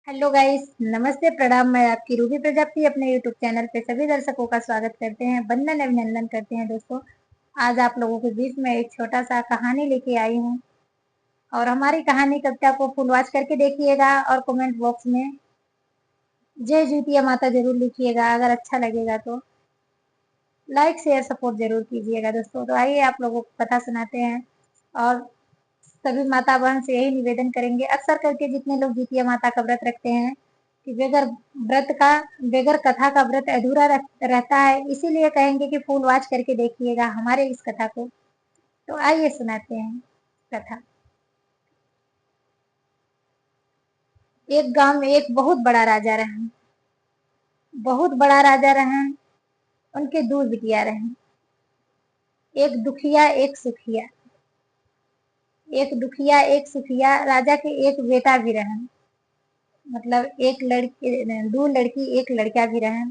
Hello guys, नमस्ते प्रणाम। मैं आपकी रूबी प्रजापति अपने यूट्यूब चैनल पे सभी दर्शकों का स्वागत करते हैं, वंदन अभिनंदन करते हैं। दोस्तों, आज आप लोगों के बीच में एक छोटा सा कहानी लेके आई हूँ और हमारी कहानी कविता को फुल वॉच करके देखिएगा और कमेंट बॉक्स में जय जूतिया माता जरूर लिखिएगा। अगर अच्छा लगेगा तो लाइक शेयर सपोर्ट जरूर कीजिएगा। दोस्तों, तो आइए आप लोगों को कथा सुनाते हैं और सभी माता बहन से यही निवेदन करेंगे, अक्सर करके जितने लोग जितिया माता का व्रत रखते हैं कि बगैर कथा का व्रत अधूरा रहता है। इसीलिए कहेंगे कि फुल वॉच करके देखिएगा हमारे इस कथा को। तो आइए सुनाते हैं कथा। एक गांव में एक बहुत बड़ा राजा रहे। बहुत बड़ा राजा रहे, उनके दो बिटिया रहे, एक दुखिया एक सुखिया। एक दुखिया एक सुखिया। राजा के एक बेटा भी रहे, मतलब एक लड़की, दो लड़की एक लड़का भी रहे।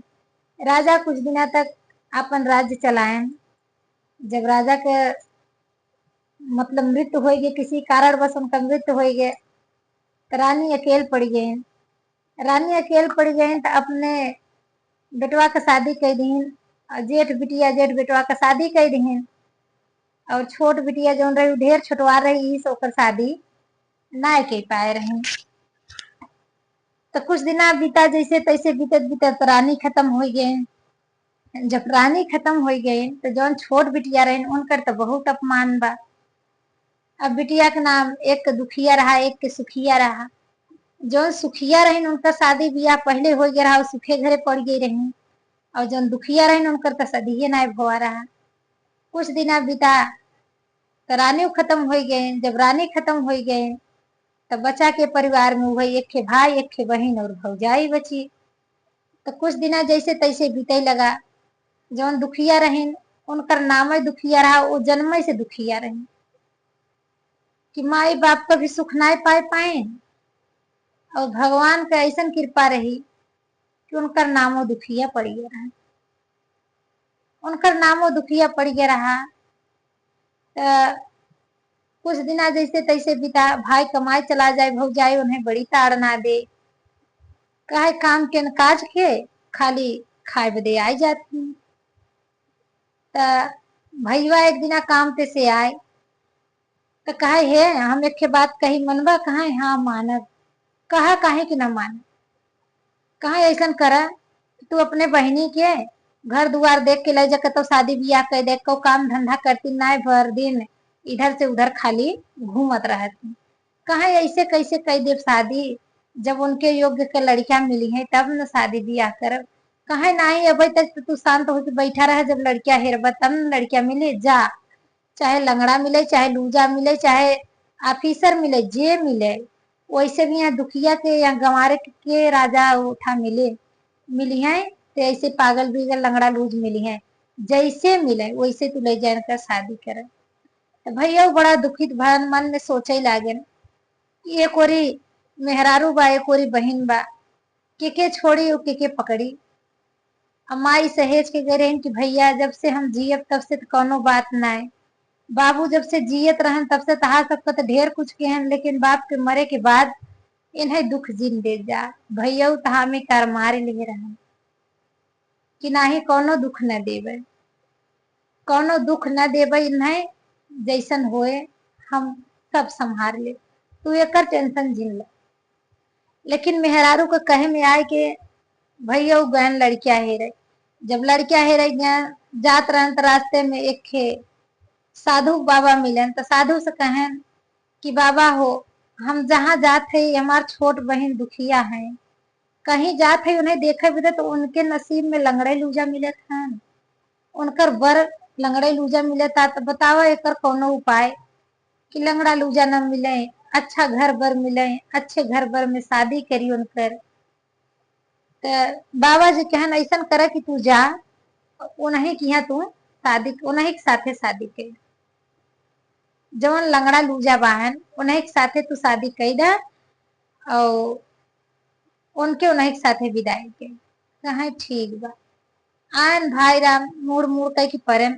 राजा कुछ दिनों तक अपन राज्य चलाए। जब राजा के मतलब मृत्यु हो गई, किसी कारणवश उनका मृत्यु हो गया, तो रानी अकेले पड़ गई। रानी अकेले पड़ गई तो अपने बेटवा का शादी कर दी। जेठ बेटवा का शादी कर दी और छोट बिटिया जो रही ढेर छोटवा रही, इस ओकर शादी ना के पाए रही। तो कुछ दिन बीता, जैसे तैसे बीतत बीतत रानी खत्म हो गई। जब रानी खत्म हो गई तो जौन छोट बिटिया रही उनकर तो बहुत अपमान बा। अब बिटिया के नाम एक दुखिया रहा, एक के सुखिया रहा। जौन सुखिया रही उनका शादी बियाह पहले हो गया रहा, सुखे घरे पड़ गई रही। और जौन दुखिया रही उनकर तो शादी ना भवा रहा। कुछ दिन बीता तो रानी खत्म हो गए। जब रानी खत्म हो गए तो बच्चा के परिवार में वही एक भाई एक बहन और भौजाई बची। तो कुछ दिन जैसे तैसे बीते लगा। जौन दुखिया रही उनकर नाम दुखिया रहा, वो जन्म से दुखिया रही कि माई बाप का भी सुख ना पाए। और भगवान का ऐसा कृपा रही कि उनकर नामो दुखिया पड़ गया रहा। उनकर नामो दुखिया पड़ गया रहा। तो कुछ दिन जैसे तैसे बिता, भाई कमाए चला जाए, भौजाई उन्हें बड़ी ताड़ना दे, कहे काम के काज के खाली खाए बदे आई जाती। तो भैया एक दिन काम पे से आए तो कहे हे हम एक बात कही मनवा, कहा हाँ मानव। कहा काहे कि न मान, कहा ऐसा करा तू अपने बहनी के घर दुआर देख के ले जा, तो शादी ब्याह कर देख को काम धंधा करती ना, भर दिन इधर से उधर खाली घूमत रहती। कहा ऐसे कैसे कह दे शादी, जब उनके योग्य के लड़कियां मिली है तब न शादी ब्याह कर। कहा नहीं, अभी तक तो तू शांत होकर बैठा रहा, जब लड़कियां हेरब तब न लड़कियां मिले जा। चाहे लंगड़ा मिले, चाहे लूजा मिले, चाहे ऑफिसर मिले, जे मिले। वैसे भी यहाँ दुखिया के, यहाँ गंवारे के राजा उठा मिली है। तो ऐसे पागल बीगल लंगड़ा लूज मिली है, जैसे मिले वैसे तू ले जाए कर शादी करे। तो भैया बड़ा दुखित भन मन में सोचे लागे, एक ओरी मेहरारू बा, एक ओरी बहिन बा, के छोड़ी और के पकड़ी। माई सहेज के गए रहे कि भैया जब से हम जियब तब से तो कोनो बात ना है। बाबू जब से जियत रहन तब से तहा सबका तो ढेर कुछ के हैं, लेकिन बाप के मरे के बाद इन्हें दुख जिन दे जा। भैया तहा में कार मारे लिए रहन कि नाही कोनो दुख न देवे, कोनो दुख न देवे इन्हें, जैसन होए हम सब संभार ले, तू एक टेंशन जिन ले। लेकिन मेहरारू को कहे में आए के भैया गहन लड़कियां हे रहे। जब लड़कियां हे रही जात रहन तो रास्ते में एक साधु बाबा मिलन, तो साधु से कहें कि बाबा हो, हम जहाँ जाते हमार छोट बहन दुखिया है, कहीं जात है उन्हें देखे भी तो उनके नसीब में लंगड़े लूजा मिले था, उनकर बर लंगड़े लूजा मिले था। तो बतावा एक कोनो उपाय कि लंगड़ा लूजा न मिले, अच्छा घर बर मिले, अच्छे घर बर में शादी करी उनकर। तो बाबा जी कहन ऐसा करे कि तू जा उन्हीं की यहाँ तू शादी, उन्हीं के साथे शादी कर, जवन लंगड़ा लूजा बाहन उन्हीं के साथे तू शादी कर दे और उनके उन्हीं के साथे विदाई के। कहे ठीक बा। आन भाई राम मुड़ मुड़ कह की परम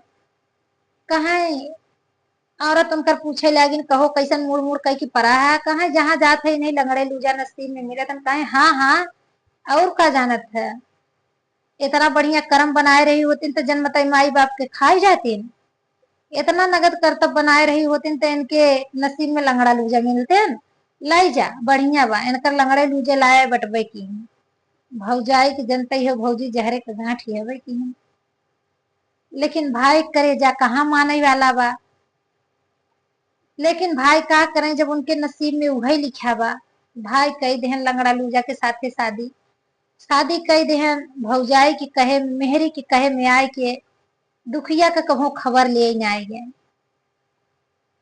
कहे औरत उनकर पूछे लगिन कहो कैसन मुड़ मुड़ कह की परा है कहा जहाँ जात है नहीं लंगड़े लूजा नसीब में मिले तन कहे हाँ हाँ और का जानत है। इतना बढ़िया कर्म बनाए रही होती तो जन्मत माई बाप के खाई जाती। इतना नगद करतब बनाए रही होती तो इनके नसीब में लंगड़ा लूजा मिलते लाई जा बढ़िया बा इनकर लंगड़े लूजे लाए बटबे की भौजाई की जनता ही हो भौजी जहरे के गांठ ही की। लेकिन भाई करे जा कहाँ माने वाला बा। लेकिन भाई का करें जब उनके नसीब में वही लिखा बा। भाई कई देहन लंगड़ा लूजा के साथे शादी शादी कई देहन भौजाई की कहे मेहरी की कहे में आए के दुखिया का कहो खबर ले आए गए।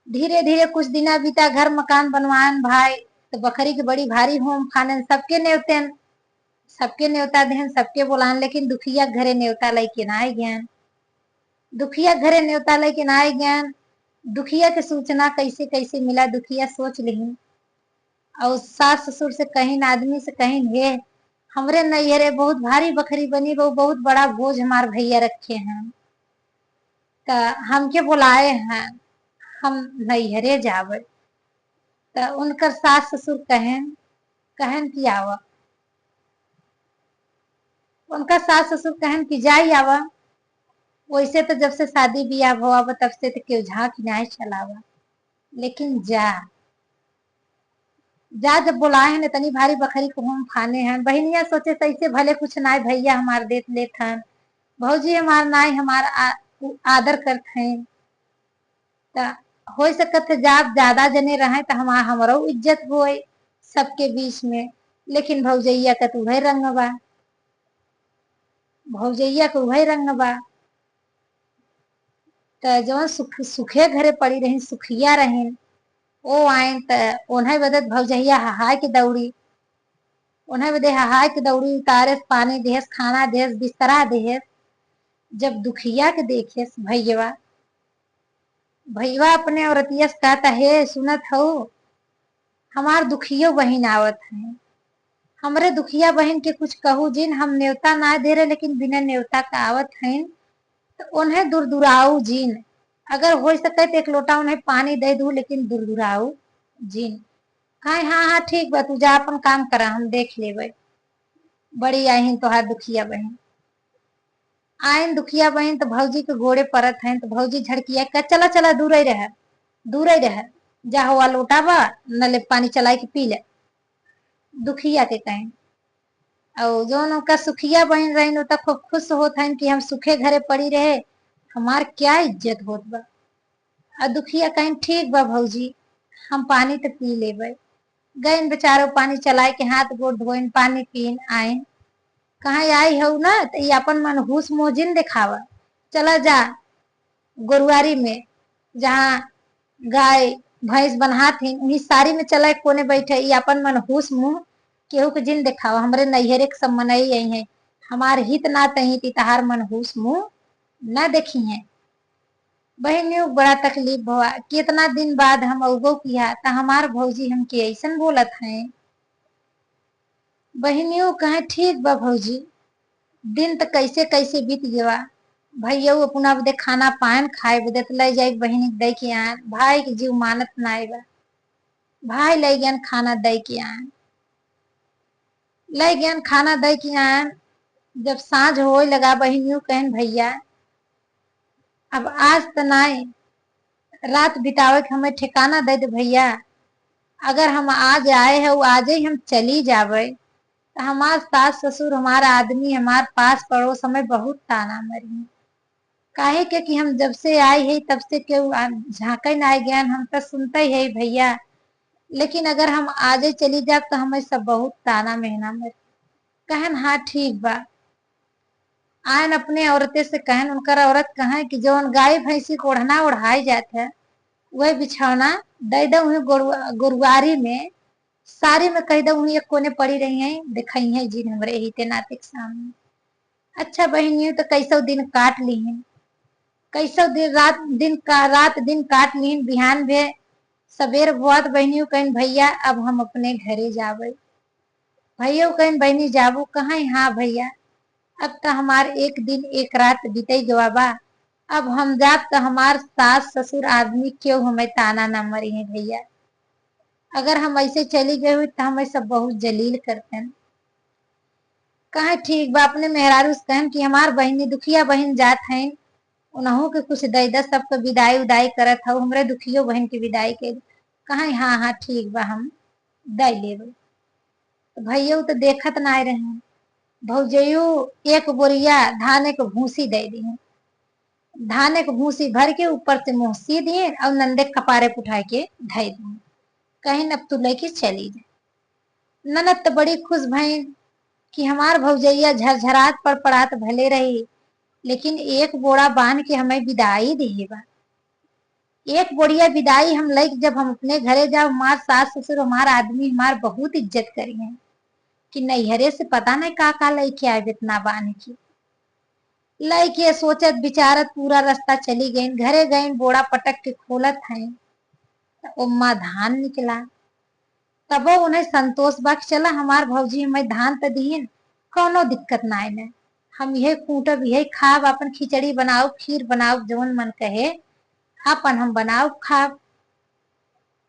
धीरे धीरे कुछ दिना बीता घर मकान बनवान भाई तो बकरी की बड़ी भारी होम खाने सबके न्योता देहन सबके बोलान लेकिन दुखिया घरे न्योता लेके ना आए ज्ञान। दुखिया घरे न्योता लेके ना आए ज्ञान। दुखिया के सूचना कैसे कैसे मिला दुखिया सोच ली और सास ससुर से कहीं आदमी से कहीं हे हमरे नैहरे बहुत भारी बकरी बनी वो बहुत बड़ा बोझ हमार भैया रखे हैं तो हमके बुलाए हैं हम नैहरे जावे। तो उनकर सास ससुर कहन कहन की आवा उनका सास ससुर कहन की जाई आवा। वैसे तो जब से शादी ब्याह हुआ तब से तो क्यों झांक नहीं चलावा लेकिन जा जा जब बुलाए हैं इतनी भारी बकरी को हम खाने हैं। बहनिया सोचे तैसे भले कुछ नाय भैया हमार देत लेत हन भौजी हमार नाय हमार आदर करत हैं तो हो सकत है जाब ज्यादा जने रहे तो हमारो इज्जत होए सबके बीच में। लेकिन भौजैया का तो वही रंग बा भौजैया का वही रंग बा। तो जो सुखे घरे पड़ी रही सुखिया रही ओ आए तो उन्हें बदत भौजैया हाय के दौड़ी उन्हें बदे हाय के दौड़ी उतारे पानी देहस खाना देहस बिस्तरा देहस। जब दुखिया के देखे भैया भैया अपने औरतिया से कहता है सुनत हो हमार दुखियो बहन आवत है हमरे दुखिया बहन के कुछ कहू जिन हम न्योता ना दे रहे लेकिन बिना न्योता का आवत है तो उन्हें दूर दुराऊ जिन अगर हो सके तो एक लोटा उन्हें पानी दे दू लेकिन दूर दुराऊ जिन हाँ हाँ हाँ ठीक बा तू जा अपन काम करा हम देख लेबे। बड़ी आई तोहार दुखिया बहन आयन दुखिया बहन तो भौजी के घोड़े परत हैं तो भौजी झड़किया का चला चला दूर ही रह जा हुआ लोटा बा नले पानी चला के पी ले दुखिया के कहें। और जो उनका सुखिया बहन रही तो खूब खुश होत है कि हम सुखे घरे पड़ी रहे हमार क्या इज्जत होत बा। और दुखिया कहें ठीक बा भौजी हम पानी तो पी लेबे। गए बेचारो पानी चलाए के हाथ गोड़ धोइन पानी पीन आए कहा आई हो ना तो ये अपन मनहूस मोजिन दिखावा चला जा गोरुआरी में जहाँ गाय भैंस बन्हात थी वही साड़ी में चला कोने बैठे ये अपन मनहूस मुंह केहू के जिन दिखावा हमरे नैहरे के सब मनई आई है हमार हित ना तही तितहार मनहूस मुंह न देखी है। बहनियों बड़ा तकलीफ हुआ कितना दिन बाद हम अगो किया तो हमार भौजी हमके ऐसन बोलत है। बहनियों कहे ठीक बा भौजी दिन तो कैसे कैसे बीत गवा भैया अपना बदे खाना पान खाए बदे तो ले जाए बहनी दे के आन भाई के जीव मानत ना आएगा भाई ले गया खाना दे के आन ले गया खाना दे के आन। जब सांझ हो लगा बहनियों कहन भैया अब आज तो नाई रात बितावे के हमें ठिकाना दे दे भैया अगर हम आज आए हैं वो आज ही हम चली जावे तो हमार सास ससुर हमारा आदमी हमार पास पड़ोस हमें बहुत ताना मरी काहे के कि हम जब से आए है तब से केहू झांके ना ज्ञान हम तो सुनते ही है भैया लेकिन अगर हम आजे चली जाए तो हमें सब बहुत ताना महना मरी। कहन हाँ ठीक बा आयन अपने औरते से कहन उनकर औरत कहे कि जो गाय भैंसी को ओढ़ना ओढ़ाई जाते है वही बिछौना दे दो गुरुवारी में सारी में कह दो एक कोने पड़ी रही है दिखाई है जिन हमरे ही ते नाते के सामने। अच्छा बहनियों तो कैसो दिन काट ली है कैसो रात दिन काट ली बिहान भे सवेर बहुत बहनियों कहन भैया अब हम अपने घरे जावे भैया कहन बहनी जाबू कहा हाँ भैया अब तो हमार एक दिन एक रात बीते गवा बा अब हम जात तो हमार सास ससुर आदमी क्यों हमें ताना ना मरी है भैया। अगर हम ऐसे चली गई हुई तो हमें सब बहुत जलील करते हैं। कहे ठीक बा अपने मेहरारू से कहन कि हमार बहनी दुखिया बहन जात है, उनहू के कुछ दे दस, सबके विदाई उदाई करत हूँ, हमरे दुखियो बहन की विदाई के। कहे हाँ हाँ ठीक बा हम दे लेबे। तो भैया तो देखत ना रहे, भौजयू एक बोरिया धाने के भूसी दे दी, धाने के भूसी भर के ऊपर से मुंह सी दिए और नंदे कपारे उठा के धई दिए। कहीं अब तू लेके चली जाए। ननद तो बड़ी खुश भई कि हमार भौजैया झरझरात पर पड़ात भले रही, लेकिन एक बोरा बांध के हमें विदाई दी बा। एक बोरिया विदाई हम लेके जब हम अपने घरे जाओ, हमार सास ससुर हमार आदमी हमार बहुत इज्जत करी है कि नैहरे से पता नहीं का लेके आए इतना बांध के। लइके सोचत विचारत पूरा रास्ता चली गई, घरे गई बोड़ा पटक के खोलत है, उम्मा धान निकला। तबो उन्हें संतोष बा कि चला हमार भौजी हमें धान तो दिए, कोनो दिक्कत ना है, हम यही कूटब यही खाब, अपन खिचड़ी बनाओ खीर बनाओ जवन मन कहे अपन हम बनाओ खाब।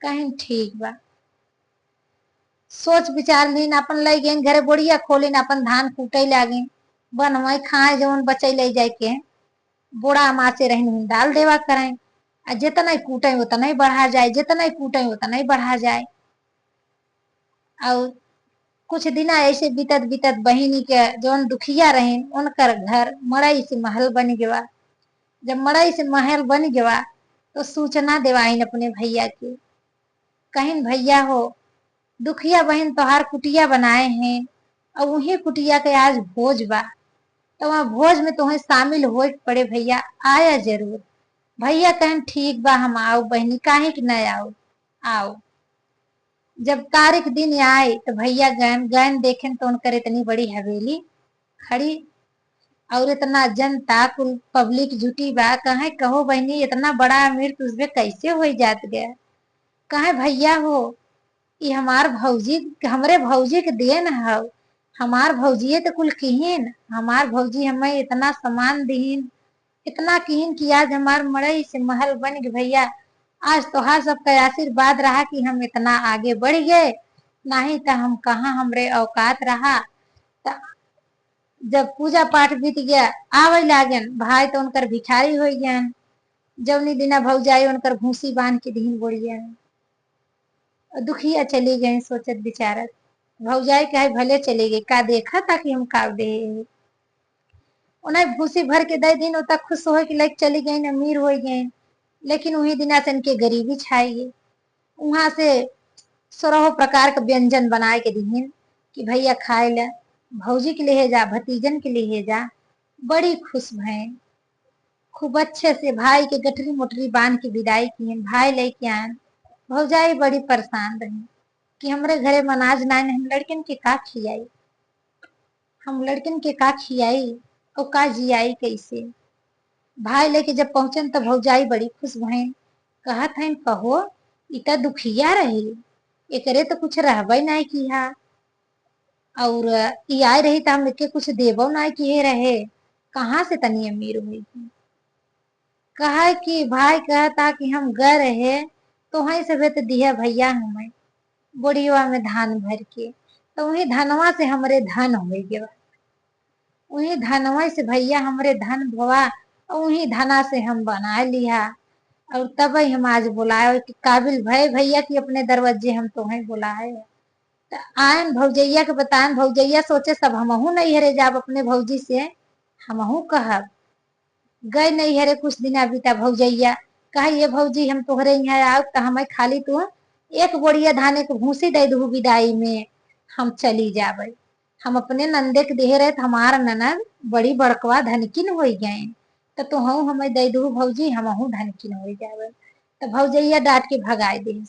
कहीं ठीक बा सोच विचार लीन अपन ले गए घरे बोड़िया खोलिन अपन धान कूटे लागे, बनवाई खाए जवन बचे ले जाए के बोड़ा माँ से रहन डाल देवा करें, जितना ही कूटे उतना ही बढ़ा जाए, जितना ही कूटे उतना ही बढ़ा जाए। और कुछ दिन ऐसे बीतत बीतत बहिनी के जौन दुखिया रहे उनकर घर मड़ई से महल बन गया। जब मड़ई से महल बन गया तो सूचना देवाइन अपने भैया के, कहीं भैया हो दुखिया बहन तोहार कुटिया बनाए हैं और वही कुटिया के आज भोज बा, तो वहाँ भोज में तुम्हें शामिल हो पड़े भैया, आया जरूर। भैया कहें ठीक बा हम आओ बहनी, काहे कि न आओ आओ। जब तारीख दिन आए तो भैया गैन गैन देखें तो उनकर इतनी बड़ी हवेली खड़ी और इतना जनता कुल पब्लिक जुटी बा। कहे कहो बहनी इतना बड़ा अमीर तुझे कैसे हो जात गया। कहे भैया हो ये हमार भौजी हमरे भौजी के देन है, हमार भौजी तो कुल किहीन, हमार भौजी हमें इतना सामान दीन इतना किहीन कि आज हमार मड़ई से महल बन गए भैया। आज तोहार सबका आशीर्वाद रहा कि हम इतना आगे बढ़ गए, नहीं तो हम कहाँ हमरे औकात रहा। तो जब पूजा पाठ बीत गया आवे लागन भाई तो उनकर भिखारी हो गया, जवनी दिना भौजाई उनकर भूसी बांध के दीन बोड़िया दुखिया चली गई सोचत बिचारत। भौजाई कहे भले चले गई का देखा था कि हम का दे, उन्हें भूसी भर के दे दिन उतना खुश हो कि लाइक चली गई अमीर हो गई। लेकिन वही दिना से इनके गरीबी छाई, वहां से 16 प्रकार के व्यंजन बनाए के दीन कि भैया खाए ला, भौजी के लिए जा भतीजन के लिए जा। बड़ी खुश भय खूब अच्छे से भाई के गठरी मोटरी बांध के विदाई किए, भाई लेके आए। भौजाई बड़ी परेशान रही कि हमरे घरे मनाज ना, हम लड़किन के का खियाई, हम लड़किन के का खियाई और का जियाई कैसे। भाई लेके जब पहुंचन तो भौजाई बड़ी खुश भई, कहत है कहो इतना दुखिया रही, एकरे तो कुछ रहबे नहीं किया और ई आए रही तो हम के कुछ देबो नहीं किए रहे, कहाँ से तनी अमीर हुई। कहा कि भाई कहता कि हम गए रहे तो वहीं से तो दिया भैया हमें बोरिया में धान भर के, तो वही धनवा से हमरे धन हो गया, वही धनवा से भैया हमरे धन भवा और वही धना से हम बना लिया। और तब हम आज बुलाए कि काबिल भय भैया कि अपने दरवाजे हम तुम्हें बुलाए। तो आयन भौजैया के बतायन, भौजैया सोचे सब हमहू नहीं हरे जाब अपने भौजी से हमहू कहब। गए नहीं हरे कुछ दिन बीता भौजैया कहे ये भौजी हम तोहरे यहाँ आओ तो हमें खाली तू एक बोरिया धाने के भूसी दे दू विदाई में हम चली जाबे। हम अपने नंदे के दे रहे हमार ननद बड़ी बड़कवा धनकिन हो गए, तो तुहू हमें दे दू भौजी हमहू धनकिन हो जाबे। तो भौजैया डांट के भगाए दे,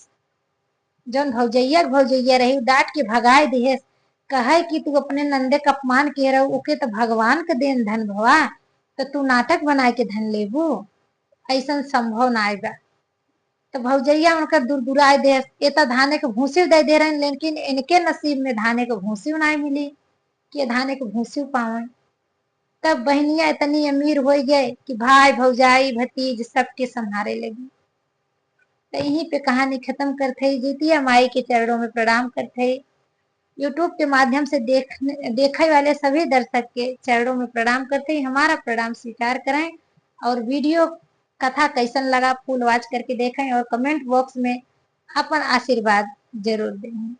जौन भौजैया रही डांट के भगाए दे, कहे कि तू अपने नंदे का अपमान के रहो ओके तो भगवान के देन धन भवा, तो तू नाटक बनाए के धन लेबू, ऐसा संभव ना आएगा। तो भौजैया उनका दुरदुराए दे, ये तो धाने के भूसी दे दे रहे लेकिन इनके नसीब में धाने के भूसी नहीं मिली कि धाने के भूसी पावे। तब बहनियां इतनी अमीर हो गए कि भाई भौजाई भतीज सबके संहारे लगी। तो यहीं पे कहानी खत्म करते ही जीतिया माई के चरणों में प्रणाम करते ही यूट्यूब के माध्यम से देखने वाले सभी दर्शक के चरणों में प्रणाम करते ही हमारा प्रणाम स्वीकार करें और वीडियो कथा कैसन लगा फुल वॉच करके देखें और कमेंट बॉक्स में अपन आशीर्वाद जरूर दें।